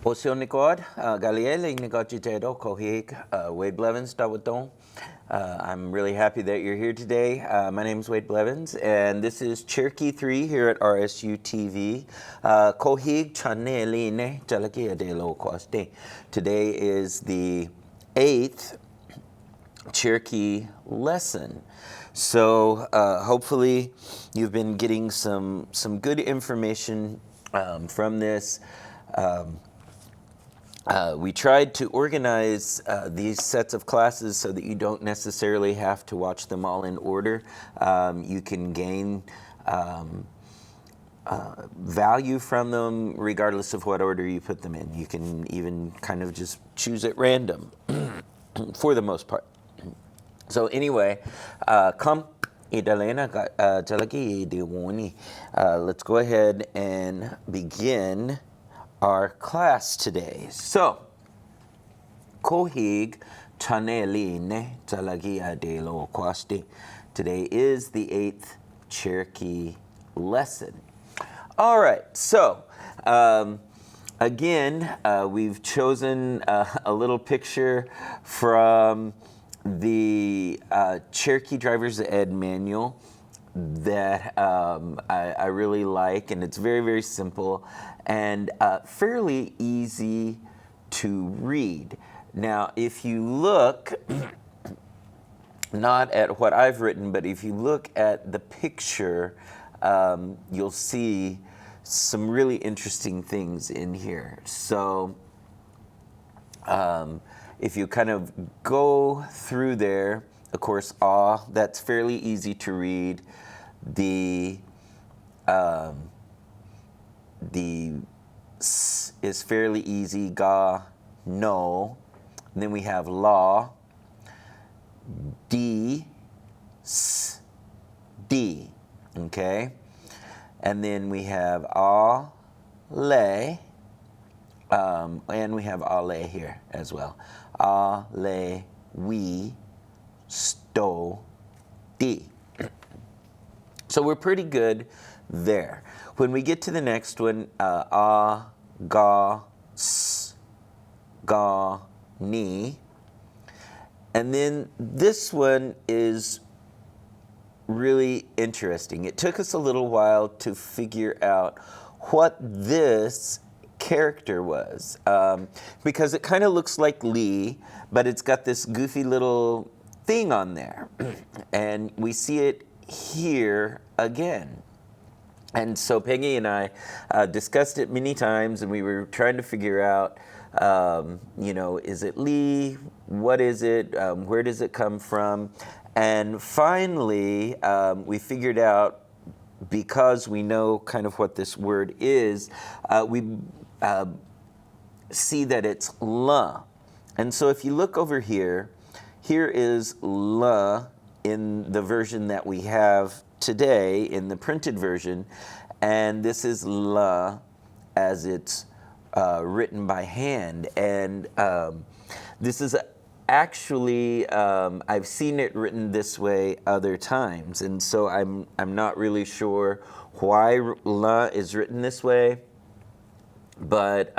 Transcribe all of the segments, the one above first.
Osionicod, Galiele, Negocitedo, Kohig, Wade Blevins, Dawaton. I'm really happy that you're here today. My name is Wade Blevins, and this is Cherokee 3 here at RSU TV. Kohig Chaneline, Jalakia de Lo Coste. Today is the 8th Cherokee lesson. So hopefully you've been getting some good information from this. We tried to organize these sets of classes so that you don't necessarily have to watch them all in order. You can gain value from them regardless of what order you put them in. You can even kind of just choose at random for the most part. So anyway, come. Let's go ahead and begin our class today. So, Kohig Chaneline Talagia de lo Quasti. Today is the 8th Cherokee lesson. All right, so again, we've chosen a little picture from the Cherokee Driver's Ed manual that I really like, and it's very, very simple and fairly easy to read. Now, if you look, not at what I've written, but if you look at the picture, you'll see some really interesting things in here. So if you kind of go through there, of course, that's fairly easy to read. The S is fairly easy, ga, no. And then we have la, D, S, D, okay? And then we have le, and we have ale here as well. Ale, we, sto, D. So we're pretty good there. When we get to the next one, ga, s, ga, ni. And then this one is really interesting. It took us a little while to figure out what this character was, because it kind of looks like Lee, but it's got this goofy little thing on there. And we see it here again. And so Peggy and I discussed it many times, and we were trying to figure out, is it Lee? What is it? Where does it come from? And finally, we figured out, because we know kind of what this word is, we see that it's la. And so if you look over here, here is la in the version that we have today, in the printed version, and this is la as it's written by hand. And this is actually, I've seen it written this way other times, and so I'm not really sure why la is written this way, but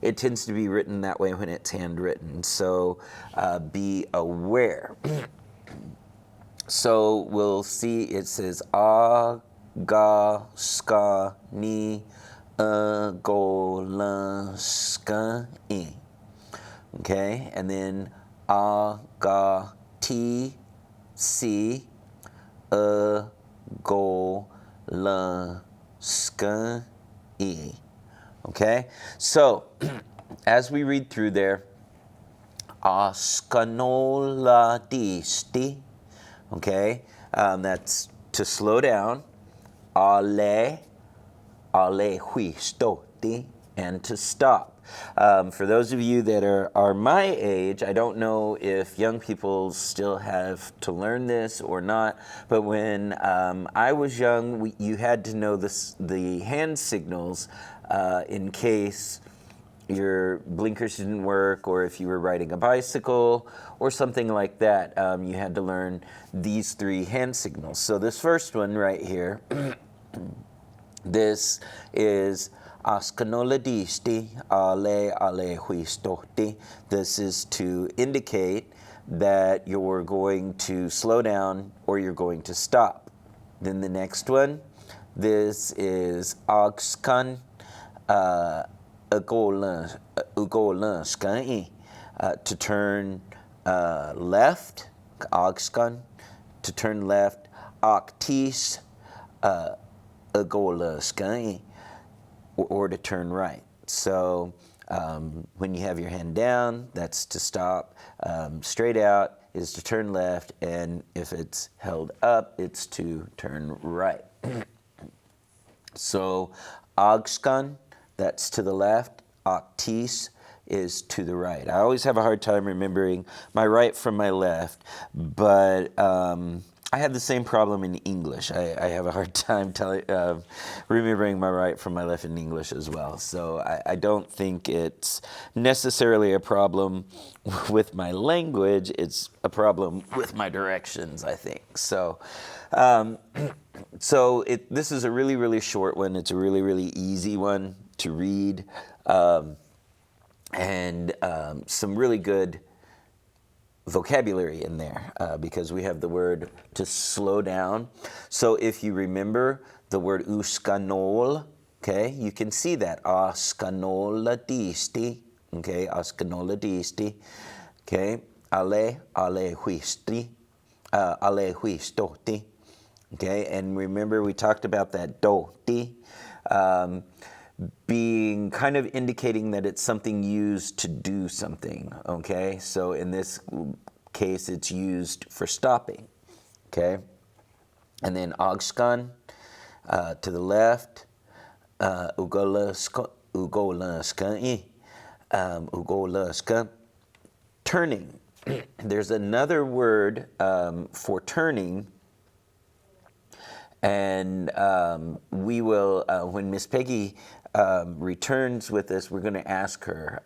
it tends to be written that way when it's handwritten, so be aware. So we'll see it says ga, ska, ni, go, la, ska, I. Okay, and then ga, ti, si, go, la, ska, I. Okay, so as we read through there, skanola disti. Okay, that's to slow down. Ale hui stoti, and to stop. For those of you that are my age, I don't know if young people still have to learn this or not, but when I was young, you had to know the hand signals in case your blinkers didn't work, or if you were riding a bicycle or something like that, you had to learn these 3 hand signals. So this first one right here, this is Askanoladisti, ale huistoti. This is to indicate that you're going to slow down or you're going to stop. Then the next one, this is agskan ugolan to turn left, agskan to turn left, actis ugolan or to turn right. So when you have your hand down, that's to stop. Straight out is to turn left, and if it's held up, it's to turn right. So agskan, that's to the left. Actis is to the right. I always have a hard time remembering my right from my left, but I have the same problem in English. I have a hard time remembering my right from my left in English as well. So I don't think it's necessarily a problem with my language. It's a problem with my directions, I think. So, this is a really, really short one. It's a really, really easy one to read, and some really good vocabulary in there because we have the word to slow down. So if you remember the word uskanol, okay, you can see that. Askanoladisti, okay, askanoladisti, okay, ale huistoti, okay, and remember we talked about that doti, being kind of indicating that it's something used to do something, okay? So in this case, it's used for stopping, okay? And then agskan, to the left, ugolaska, turning. There's another word for turning, and we will, when Miss Peggy returns with us, we're going to ask her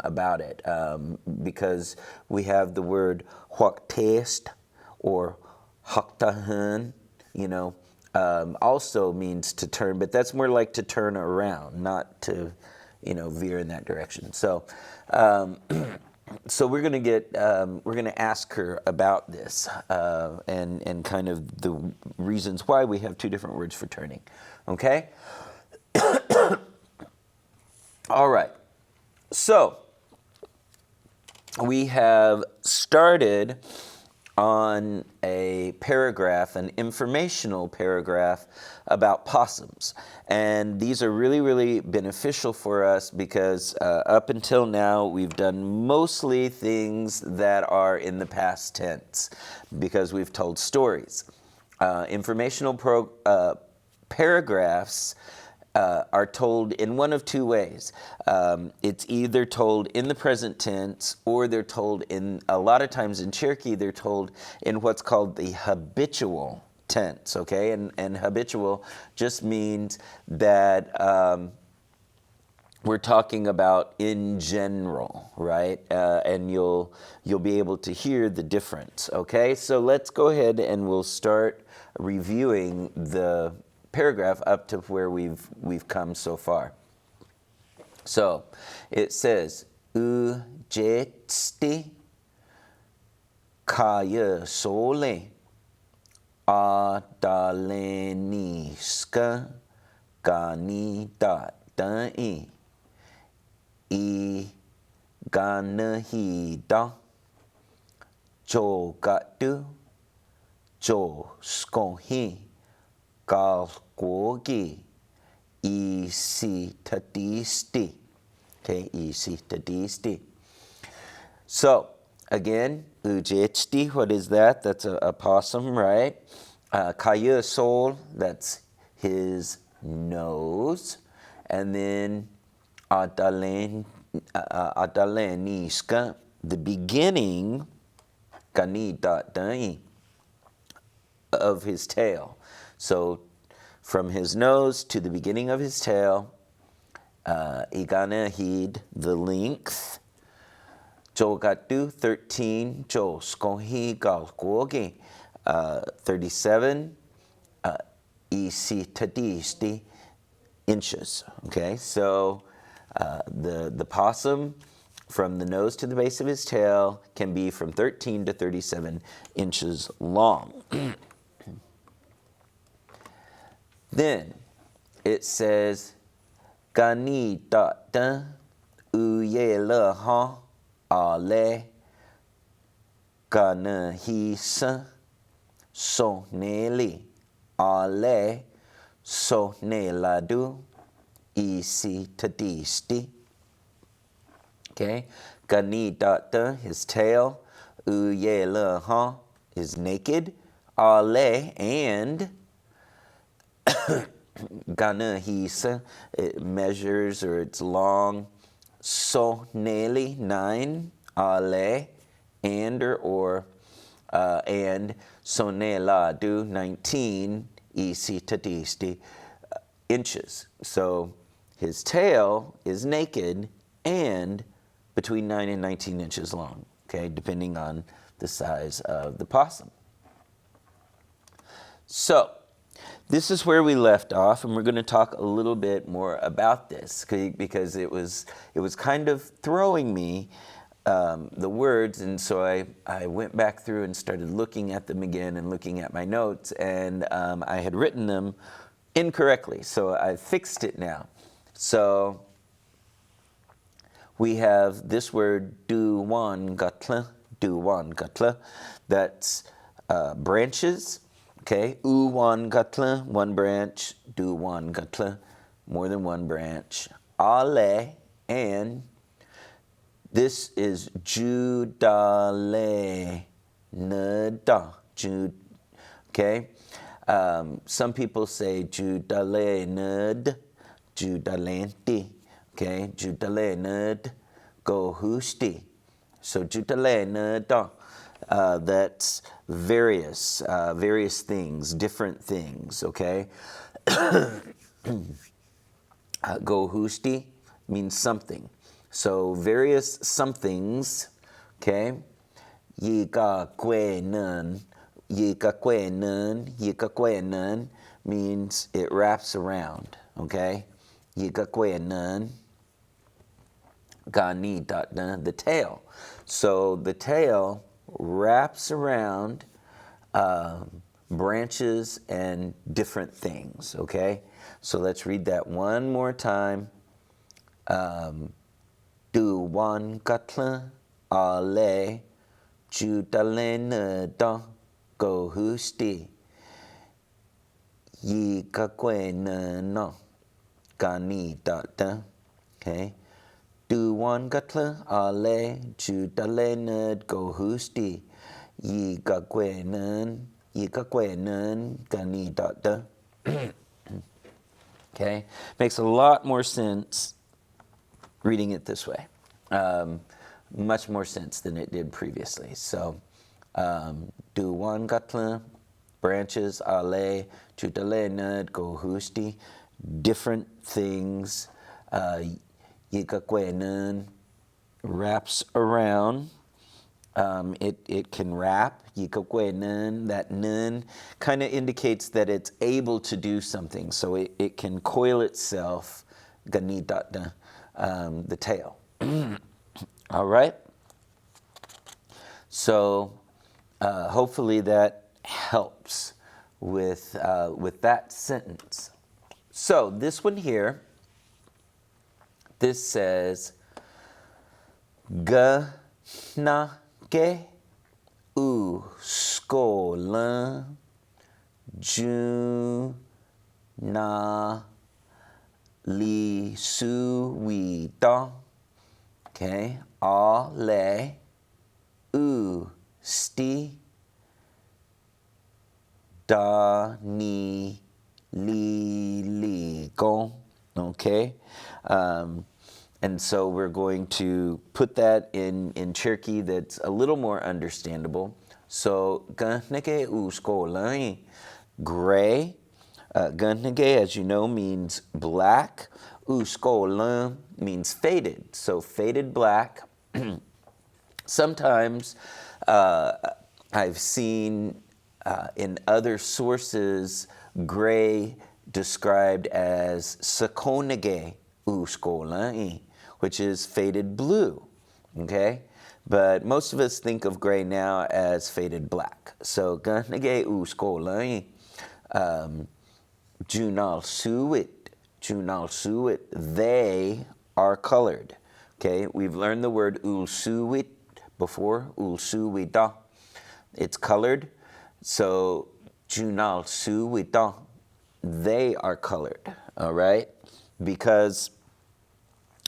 about it because we have the word huaktest or haktahan, also means to turn, but that's more like to turn around, not to, veer in that direction. So, so we're going to ask her about this and kind of the reasons why we have two different words for turning. Okay? All right. So we have started on a paragraph, an informational paragraph about possums. And these are really, really beneficial for us because up until now, we've done mostly things that are in the past tense because we've told stories. Informational paragraphs are told in one of two ways. It's either told in the present tense or they're told a lot of times in Cherokee, they're told in what's called the habitual tense, okay? And habitual just means that we're talking about in general, right? And you'll be able to hear the difference, okay? So let's go ahead and we'll start reviewing the paragraph up to where we've come so far. So it says ujesti kaya sole adaleniska ganida dai I ganahida jogatu jo skohi Galgogi isitadisti. Okay, isitadisti. So, again, ujechti, what is that? That's a possum, right? Kaya sol, that's his nose. And then adaleniska, the beginning, ganidai, of his tail. So from his nose to the beginning of his tail, iganahid, the length, jogatu, 13, jo skohi galgogi, 37, isitadisti, inches. Okay, so the possum, from the nose to the base of his tail, can be from 13 to 37 inches long. Then it says, Gani da da uye le ha ale gana hi sa so ne li ale so ne la du isi tadisti. Okay, Gani da da, his tail, uye le ha is naked, ale, and Gana hisa, it measures, or it's long. So neli, 9, ale, and and so ne la du, 19, isi tadisti, inches. So his tail is naked and between 9 and 19 inches long, okay, depending on the size of the possum. So this is where we left off, and we're going to talk a little bit more about this, because it was kind of throwing me, the words, and so I went back through and started looking at them again and looking at my notes, and I had written them incorrectly, so I fixed it now. So we have this word duwan gatla, that's branches. Okay, one gatla, one branch, one gatla, more than one branch. Ale, and this is judale nada. Okay, some people say judale nud, judalenti. Okay, judale nud, go husti. So judale nada. That's various things, different things, okay? Gohusti means something. So various somethings, okay? Yikakwenan means it wraps around, okay? Yikakwenan. Gani the tail. So the tail wraps around branches and different things, okay? So let's read that one more time. Duwan gatla ale judalena da go husti yi kakwena no gani da. Okay? Duwan gatla ale judalena go husti yi gakwenan gani da. Okay, makes a lot more sense reading it this way. Much more sense than it did previously. So, duwan gatla, branches, ale judalena go husti, different things. Yikakwenan wraps around. It can wrap. Yikakwenan, that nun kind of indicates that it's able to do something. So it can coil itself, ganidata, the tail. All right? So hopefully that helps with that sentence. So this one here, this says, Ga na ke u skola ju na li su wi da. Okay, a le u sti da ni li go. Okay. And so we're going to put that in Cherokee that's a little more understandable. So, ganege uskolai, gray. Ganege, as you know, means black. Uskola means faded. So faded black. Sometimes I've seen in other sources gray described as sakonage uskolan, which is faded blue, okay? But most of us think of gray now as faded black. So ganage uskolan, junal suit, they are colored. Okay, we've learned the word ulsuit before, ulsuita. It's colored. So junal suita, they are colored, all right? Because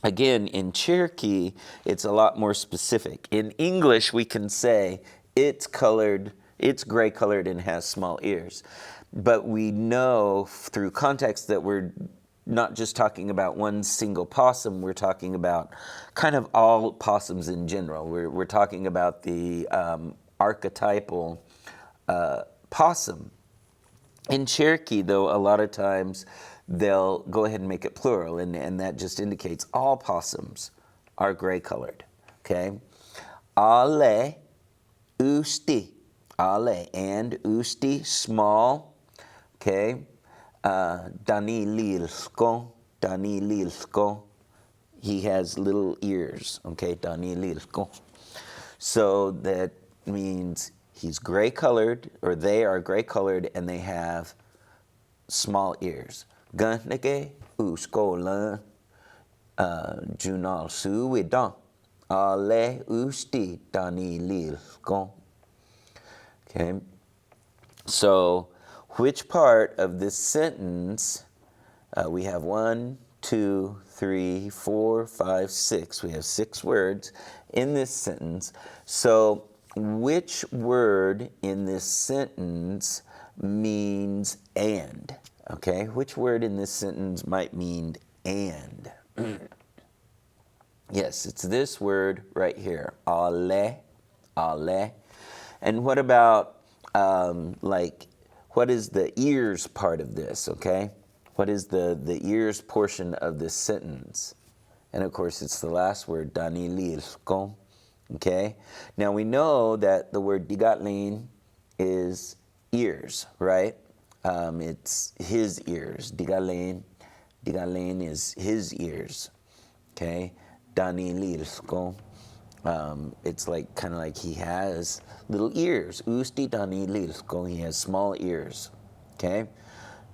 again, in Cherokee, it's a lot more specific. In English, we can say it's colored, it's gray colored and has small ears. But we know through context that we're not just talking about one single possum, we're talking about kind of all possums in general. We're talking about the archetypal possum. In Cherokee, though, a lot of times they'll go ahead and make it plural, and that just indicates all possums are gray colored, okay? Ale, usti, ale, and usti, small, okay? Danililsko, he has little ears, okay? Danililsko. So that means he's gray colored, or they are gray colored, and they have small ears. Ganage uskola junal suida ale usti danililko. Okay. So which part of this sentence, we have 1, 2, 3, 4, 5, 6. We have 6 words in this sentence. So which word in this sentence means and? Okay, which word in this sentence might mean and? Yes, it's this word right here, ale, ale. And what about, what is the ears part of this, okay? What is the ears portion of this sentence? And of course, it's the last word, danililko, okay? Now we know that the word digatlin is ears, right? It's his ears. Digatlin is his ears, okay? Danililko, it's like kind of like he has little ears. Usti danililko, he has small ears, okay?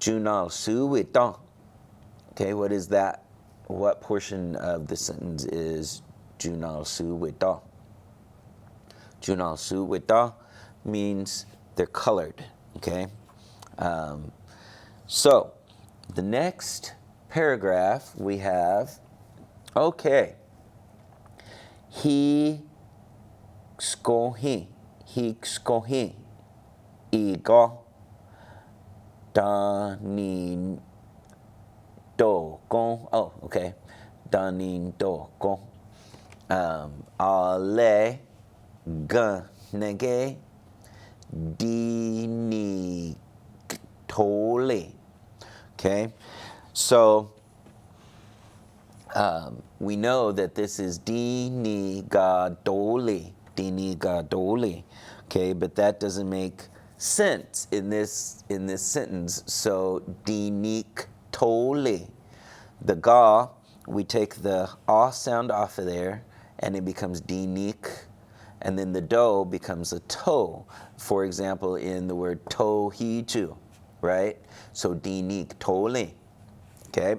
Junal suwita, okay, what is that? What portion of the sentence is junal suwita? Junal suwita means they're colored, okay? So the next paragraph we have, okay, he skohi, igo, danin doko, oh, okay, danin doko, ale ganege dini tole. Okay, so we know that this is dini gadole, okay, but that doesn't make sense in this sentence. So dinik tole, the ga, we take the ah sound off of there, and it becomes dinik, and then the do becomes a to. For example, in the word tohitu, right? So dinik tole, okay?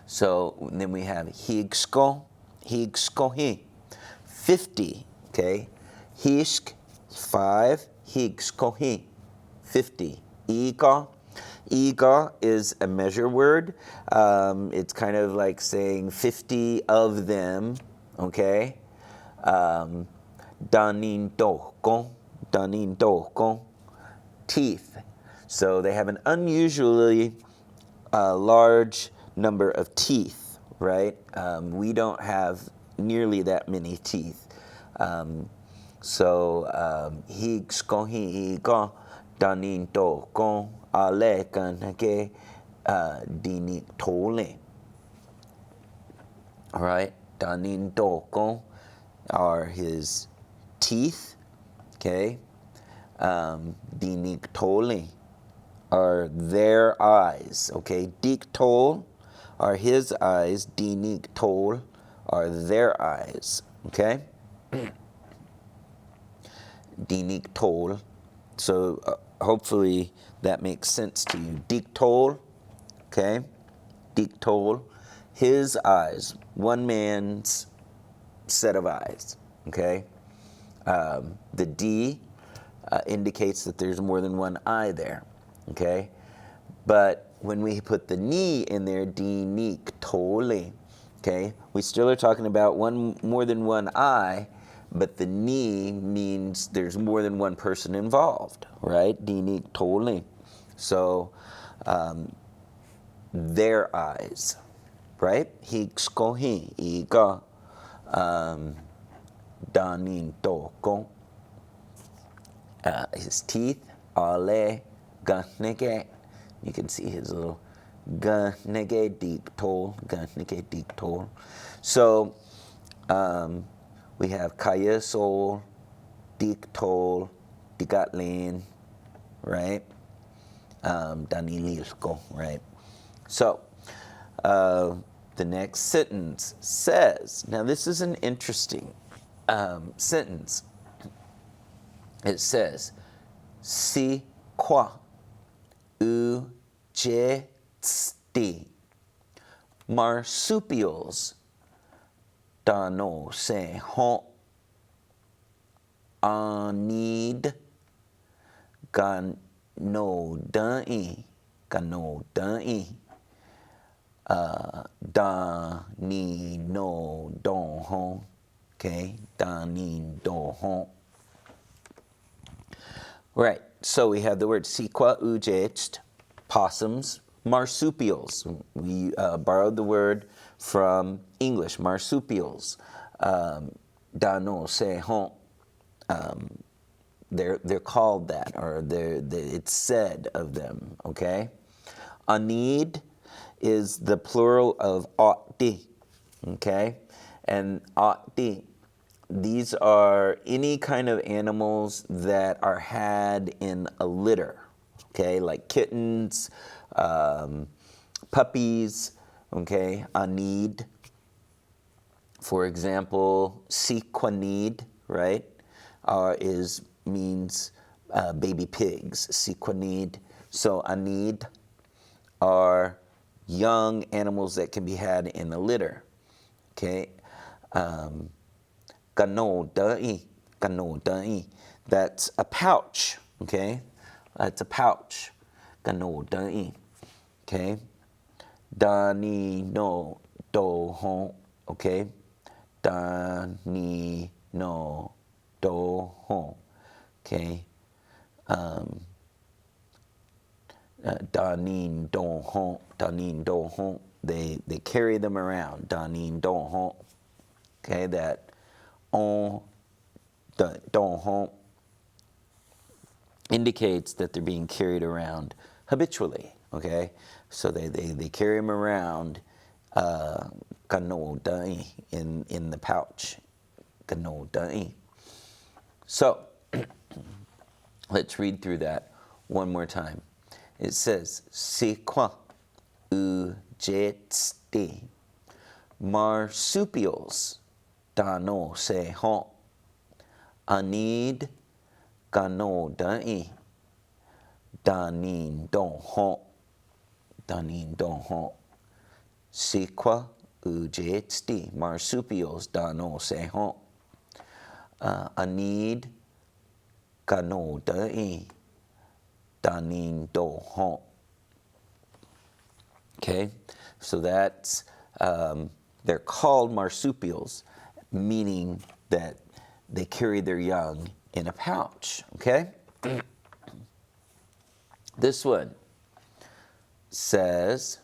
So then we have higsko, he, 50, okay? Hishk, 5, higskohi, 50. Iga is a measure word. It's kind of like saying 50 of them, okay? Danin doko, teeth. So they have an unusually large number of teeth, right? We don't have nearly that many teeth. So higskohi iga danin doko ale kanake dinik tole. All right, danin doko are his teeth, okay? Dinik tole are their eyes. Okay, dik tol are his eyes. Dinik tol are their eyes. Okay, dinik tol. So hopefully that makes sense to you. Dik tol. Okay, dik tol. His eyes. One man's set of eyes. Okay, the D indicates that there's more than one eye there. Okay, but when we put the ni in there, dinik tole, okay, we still are talking about more than one eye, but the ni means there's more than one person involved, right? Dinik tole. So their eyes, right? Hikskohi iga danin toko. His teeth, ale, gunege. You can see his little gunege deep toll, gunege deep toll. So we have kaya sol, dik toll, digatlin, right? Danililko, right? So the next sentence says, now this is an interesting sentence. It says, si qua u je sti marsupials dano se hon anid gano dai dani no don hon. Okay, dani don hon. Right, so we have the word siqua ujecht, possums, marsupials. We borrowed the word from English, marsupials. Dano sehon. They're called that, or it's said of them. Okay, anid is the plural of ati. Okay, and ati. These are any kind of animals that are had in a litter, okay, like kittens, puppies, okay, anid. For example, sequanid, right, means baby pigs, sequanid. So anid are young animals that can be had in a litter, okay. Ganodai, that's a pouch, okay? That's a pouch. Ganodai, okay? Dani no dohon, okay? Dani no dohon, okay? Danin dohon, they carry them around. Danin dohon, okay? That on the don indicates that they're being carried around habitually. Okay, so they carry them around kanodai in the pouch. Kanodai. So let's read through that one more time. It says, "Sequa ujesti marsupials dano se hon anid gano dai danin don hon sequa ujesti marsupials dano se hon anid gano dai danin don hon." Okay, so that's they're called marsupials, meaning that they carry their young in a pouch, okay? This one says,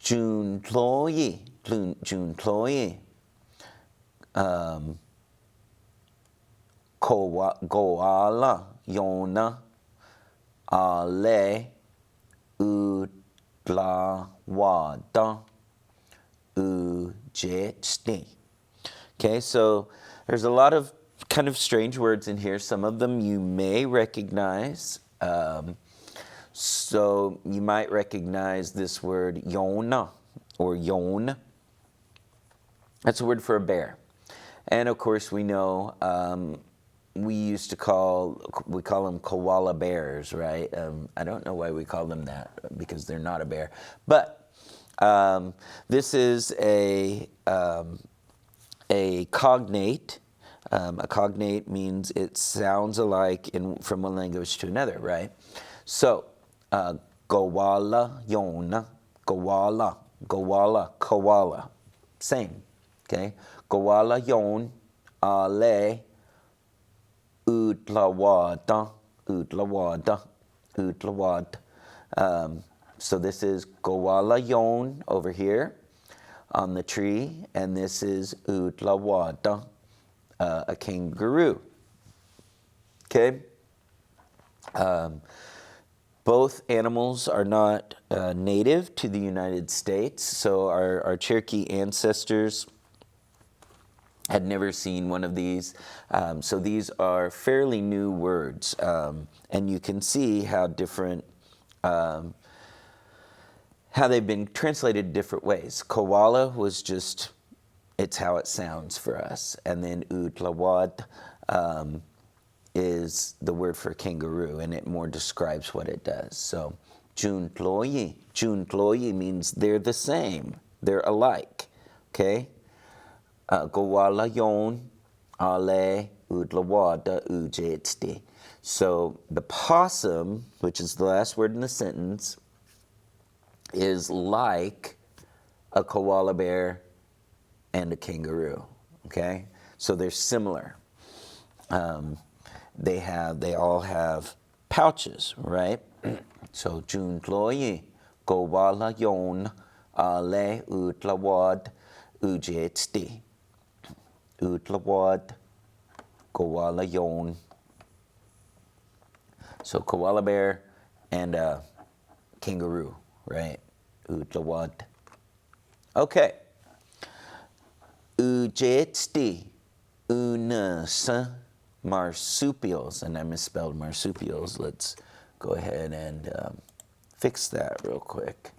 Jun ploye, koala, yona, ale, udlawada, ujesti. Okay, so there's a lot of kind of strange words in here. Some of them you may recognize, So you might recognize this word yona or yon. That's a word for a bear. And of course we know we call them koala bears, right? I don't know why we call them that because they're not a bear. But this is a cognate. A cognate means it sounds alike from one language to another, right? So, koala, yona, koala, same, okay? Koala, yon, ale, utlawada. So this is koala yon over here on the tree, and this is utlawada, a kangaroo. Okay? Both animals are not native to the United States, so our Cherokee ancestors had never seen one of these. So these are fairly new words, and you can see how different, how they've been translated different ways. Koala was just, it's how it sounds for us. And then utlawad is the word for kangaroo, and it more describes what it does. So Juntloyi means they're the same, they're alike, okay? Koala yon, ale, utlawada, ujetsti. So the possum, which is the last word in the sentence, is like a koala bear and a kangaroo, okay? So they're similar. They all have pouches, right? So Juntloyi, koala yon, ale, utlawad, ujetsti. Utlawad, koala yon. So koala bear and a kangaroo, right? Utlawad. Okay. Ujetsti, unasa, marsupials, and I misspelled marsupials. Let's go ahead and fix that real quick,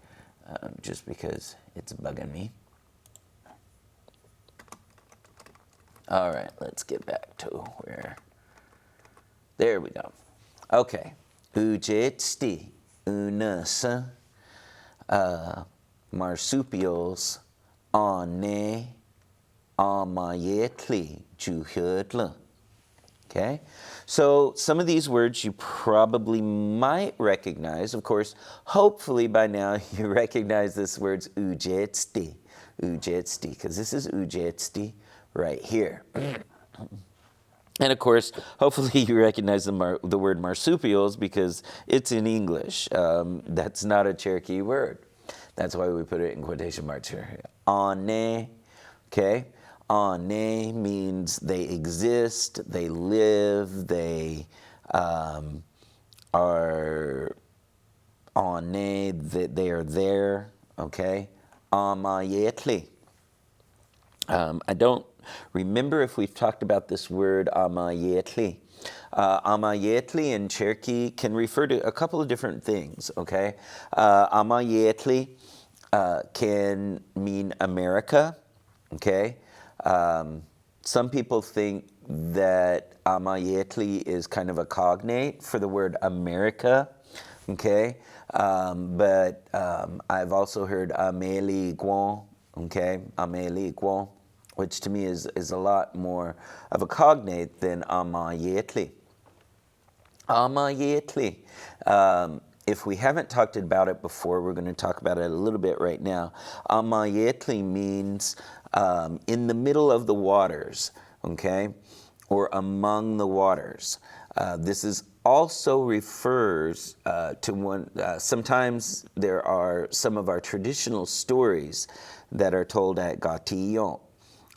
just because it's bugging me. All right, let's get back to where, there we go. Okay, ujetsti, unasa, marsupials, ane, amayetli, juhudla. Okay, so some of these words you probably might recognize. Of course, hopefully by now you recognize this word's ujetsti, because this is ujetsti right here. And of course, hopefully you recognize the word marsupials because it's in English. That's not a Cherokee word. That's why we put it in quotation marks here. Ane, okay? Ane means they exist, they live, they are ane, they are there, okay? Amayetli. I don't remember if we've talked about this word amayetli. Amayetli in Cherokee can refer to a couple of different things, okay? Amayetli can mean America, okay? Some people think that amayetli is kind of a cognate for the word America, okay? But I've also heard ameli guan, okay? Ameli guan, which to me is a lot more of a cognate than amayetli. Amayetli. If we haven't talked about it before, we're going to talk about it a little bit right now. Amayetli means in the middle of the waters, okay? Or among the waters. This is also refers to one, sometimes there are some of our traditional stories that are told at Gatillon.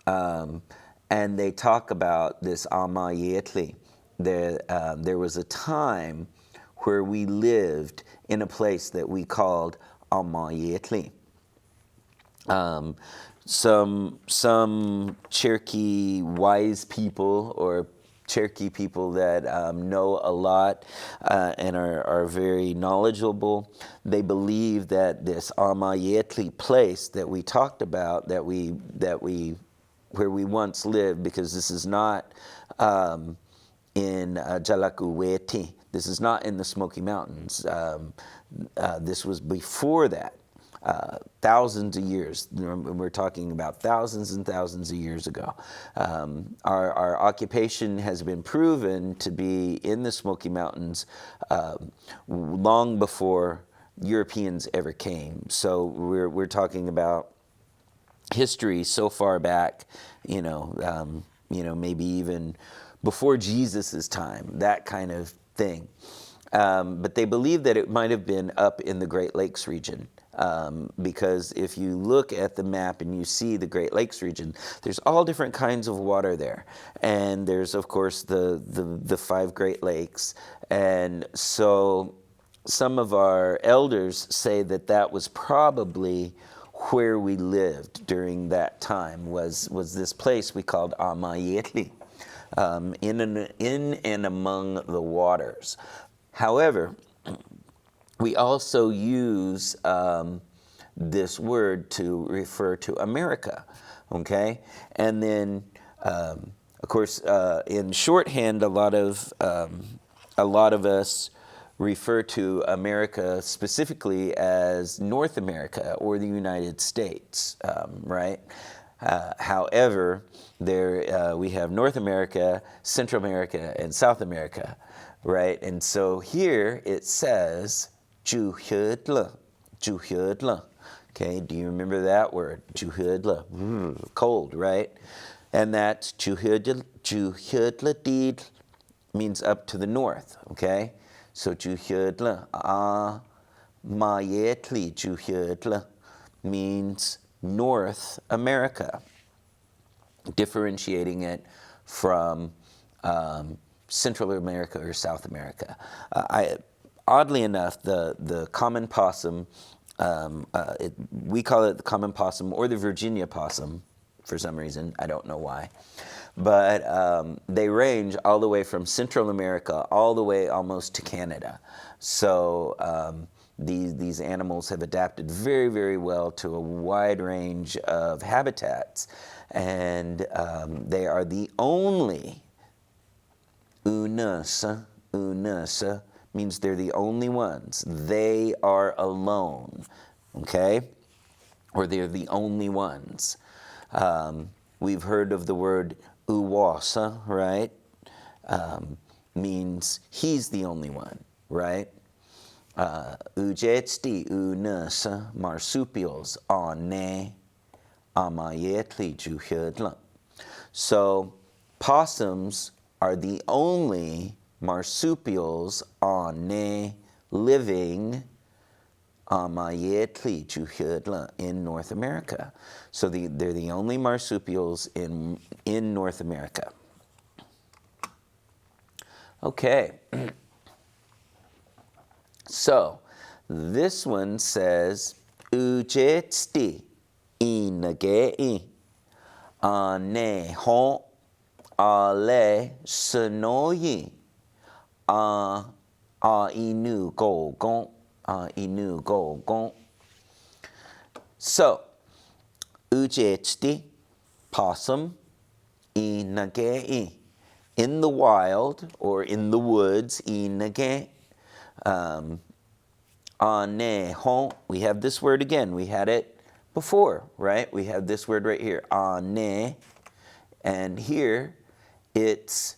And they talk about this amayetli. There was a time where we lived in a place that we called amayetli. Some Cherokee wise people or Cherokee people that know a lot and are very knowledgeable. They believe that this Amayetli place that we talked about, that we where we once lived, because this is not in Jalakuweti. This is not in the Smoky Mountains. This was before that. Thousands of years. We're talking about thousands and thousands of years ago. Our occupation has been proven to be in the Smoky Mountains long before Europeans ever came. So we're talking about history so far back, maybe even before Jesus' time, that kind of thing. But they believe that it might have been up in the Great Lakes region. Because if you look at the map and you see the Great Lakes region, there's all different kinds of water there. And there's, of course, the 5 Great Lakes. And so some of our elders say that that was probably where we lived during that time, was this place we called Amayetli, in and among the waters. However, we also use this word to refer to America, okay? And then, of course, in shorthand, a lot of us refer to America specifically as North America or the United States, right? However, there we have North America, Central America, and South America, right? And so here it says Juhudla, Juhudla. Okay, do you remember that word? Juhudla, cold, right? And that's Juhudla deed means up to the north, okay? So Juhudla, Mayetli Juhudla means North America, differentiating it from Central America or South America. Oddly enough, the common possum, we call it the common possum or the Virginia possum for some reason. I don't know why. But they range all the way from Central America all the way almost to Canada. So these animals have adapted very, very well to a wide range of habitats. And they are the only, unasa means they're the only ones. They are alone, okay? Or they're the only ones. We've heard of the word uwasa, right? Means he's the only one, right? Ujetsti unasa marsupials ane amayetli juhudla. So possums are the only marsupials ane living Amayetli Juhudla in North America. So they're the only marsupials in North America. Okay. So this one says Ujetsti inagei ane hon ale sonoyi a inu gogon. Inu gogon. So, ujetsti, possum, inagei, in the wild or in the woods, inage. Anehon, we have this word again. We had it before, right? We have this word right here, ane, and here it's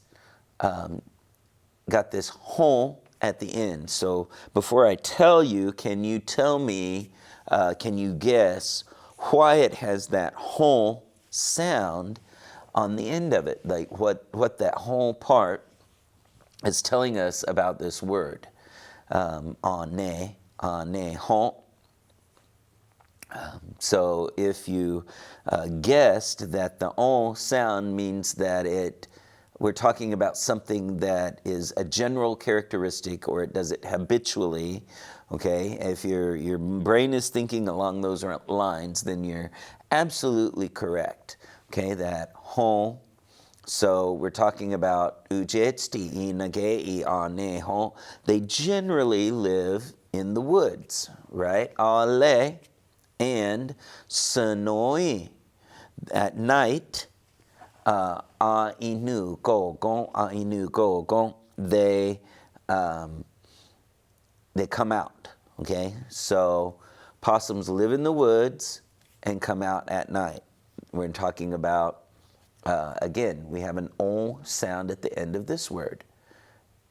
got this hon at the end. So before I tell you, can you tell me, can you guess why it has that hon sound on the end of it? Like what that hon part is telling us about this word. Ane, hon. So if you guessed that the on sound means that we're talking about something that is a general characteristic, or it does it habitually, okay? If your brain is thinking along those lines, then you're absolutely correct, okay? That hon So we're talking about ujeti inagei aneho. They generally live in the woods, right? Ale and sanoi. At night, a inu go gon. They come out. Okay, so possums live in the woods and come out at night. We're talking about again, we have an o sound at the end of this word.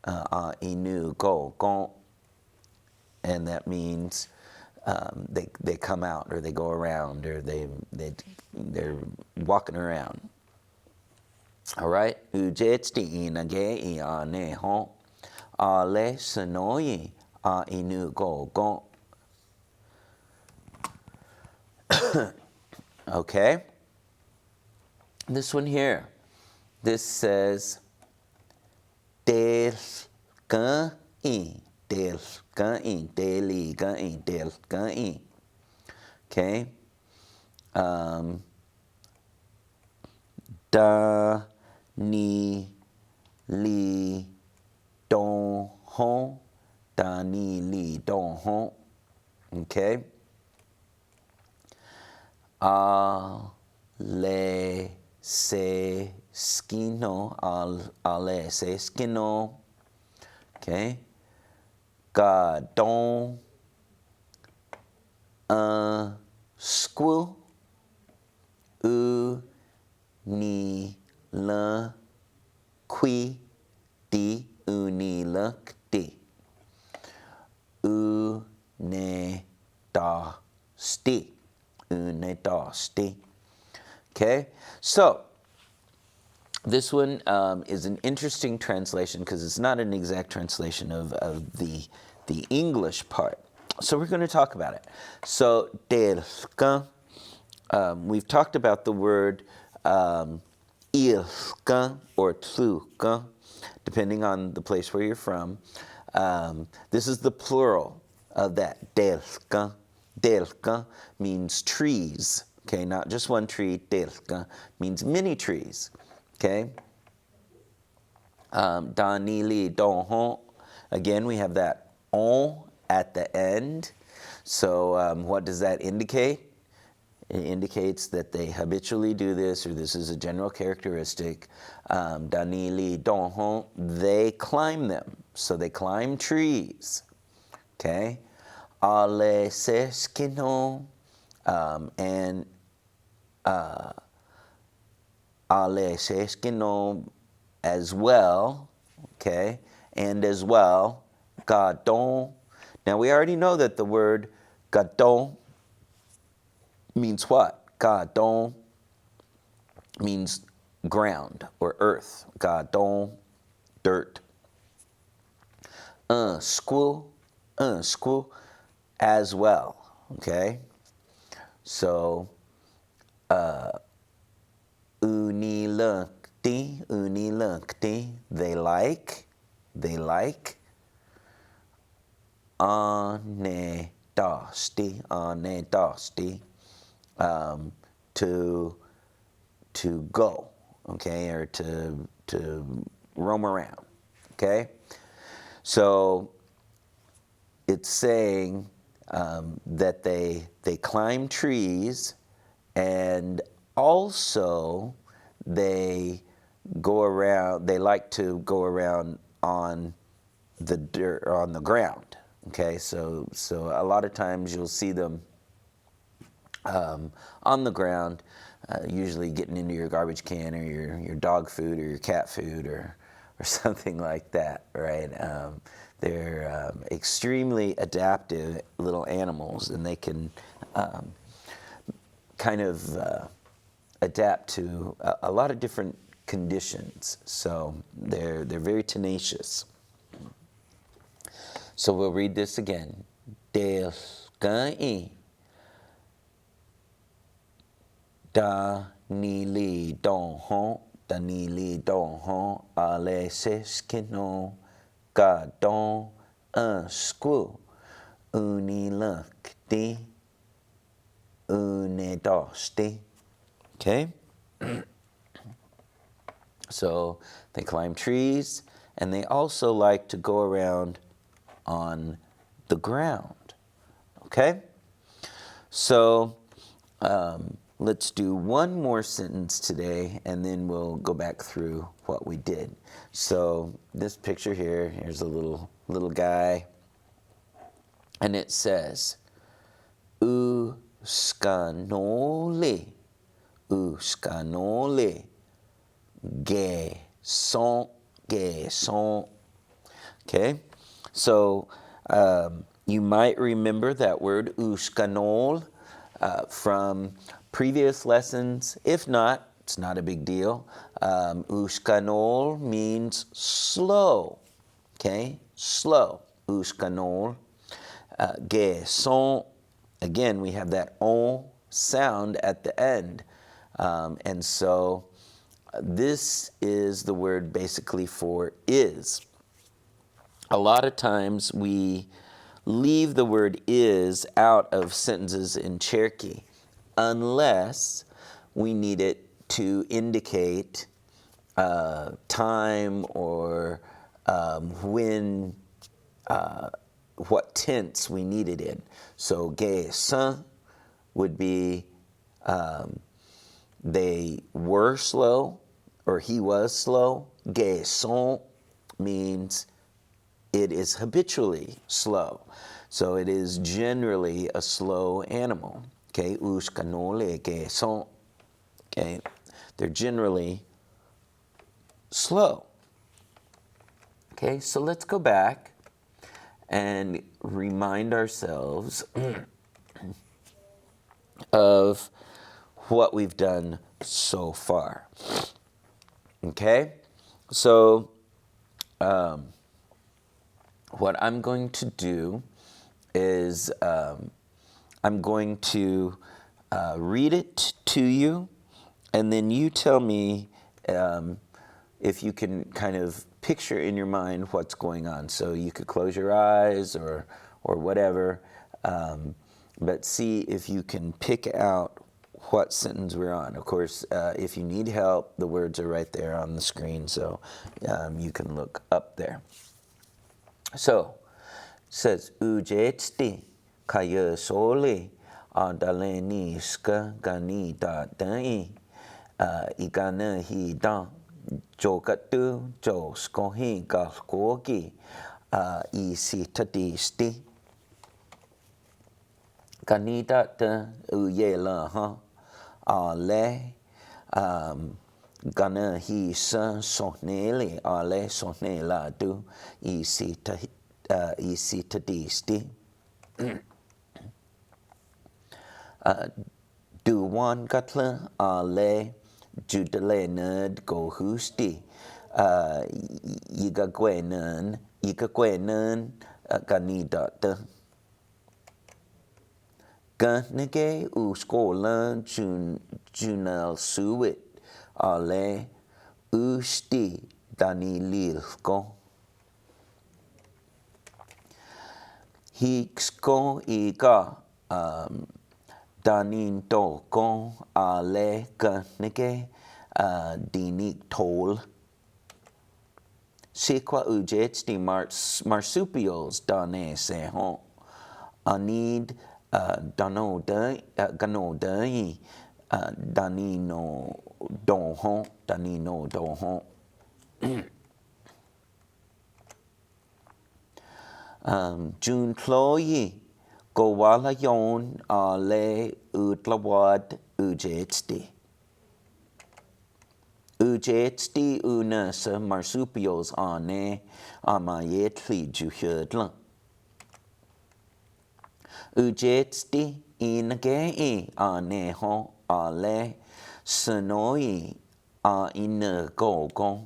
Inu go gon, and that means they come out or they go around or they're walking around. All right. Ujetsti inage iane ho ale sanoi a inu go gon. Okay. This one here. This says del gan in del gan in daily gan in del gan in. Okay. Da ni li don hon da ni li don hon. Okay. Le se skino ale se skino. Okay. Ga don squil u ni la qui di uni luk di u ne da sti une da sti. Okay, so this one is an interesting translation because it's not an exact translation of the English part. So we're going to talk about it. So delka, we've talked about the word ilka or tluka, depending on the place where you're from. This is the plural of that. Delka. Delka means trees. Okay, not just one tree. Delka means many trees. Okay. Danili donhon. Again, we have that on at the end. So what does that indicate? It indicates that they habitually do this, or this is a general characteristic. Danili donhon, they climb them. So they climb trees. Okay. Ale seskino, and ale seskino as well. Okay. And as well, gadon. Now we already know that the word gadon means what? Gadon means ground or earth. Gadon, dirt. Squil as well. Okay? So, unilukti, they like. Anedasti, to go, okay, or to roam around, okay. So it's saying that they climb trees, and also they go around. They like to go around on the dirt or on the ground. Okay, so a lot of times you'll see them on the ground, usually getting into your garbage can or your dog food or your cat food or something like that, right? They're extremely adaptive little animals, and they can kind of adapt to a lot of different conditions. So they're very tenacious. So we'll read this again. Delkai da ni li don hon ale seskino ga don un squil unilukti unedosti. Okay. So they climb trees, and they also like to go around on the ground. Okay? So let's do one more sentence today, and then we'll go back through what we did. So this picture here, here's a little guy, and it says, Uskanole, uskanole, gason, gason. Okay, so you might remember that word uskanol from previous lessons. If not, it's not a big deal. Uskanol means slow. Okay, slow. Uskanol. Gason. Again, we have that on sound at the end. And so this is the word basically for is. A lot of times we leave the word is out of sentences in Cherokee unless we need it to indicate time or when, what tense we need it in. So, gason would be they were slow or he was slow. Gason means it is habitually slow. So it is generally a slow animal. Okay, uskanole gason. Okay, they're generally slow. Okay, so let's go back and remind ourselves of what we've done so far. Okay, so what I'm going to do is I'm going to read it to you, and then you tell me if you can kind of picture in your mind what's going on. So you could close your eyes or whatever, but see if you can pick out what sentence we're on. Of course, if you need help, the words are right there on the screen, so you can look up there. So, it says, Ujetsti kaya sole adaleni ska ganita dai igana hi da jokatu jo skohi galkogi isitadisti ganita da uyela ha ale gana hi sa sonele ale sonela du isitadisti duwan katla ale judale nerd go husti yigagwenan ganidata ganege uskola junal suit ale usti danililko hiksko iga danin toko ale ganege dinik tol Sikwa ujets di marsupials dane sehon anid ganodai danino donhon June Chloe Gowala yon ale utlawad ujetsti Ujetsti unasa marsupials ane amayetli juhudla Ujetsti inage ane ho ale sanoi a inagogon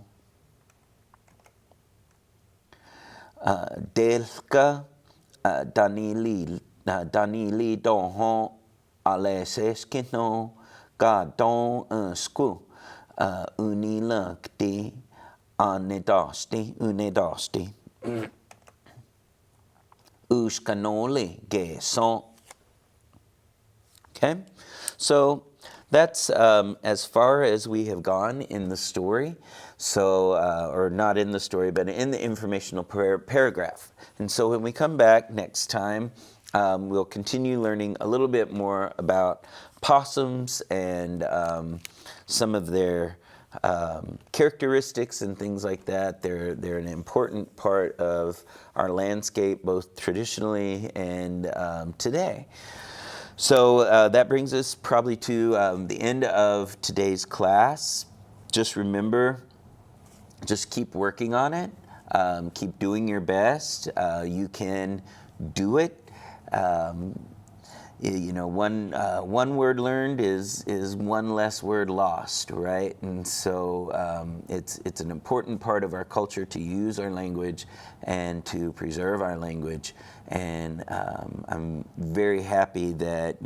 Delka Danili donhon ale seskino gadon sku unilakti unedosti uskanole gason. Okay, so That's as far as we have gone in the story, so or not in the story, but in the informational paragraph. And so when we come back next time, we'll continue learning a little bit more about possums and some of their characteristics and things like that. They're an important part of our landscape, both traditionally and today. So that brings us probably to the end of today's class. Just remember, just keep working on it. Keep doing your best. You can do it. You know, one word learned is one less word lost, right? And so it's an important part of our culture to use our language and to preserve our language. And I'm very happy that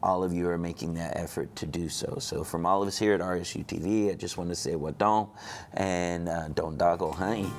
all of you are making that effort to do so. So from all of us here at RSU TV, I just want to say what don't, and don't doggle, honey.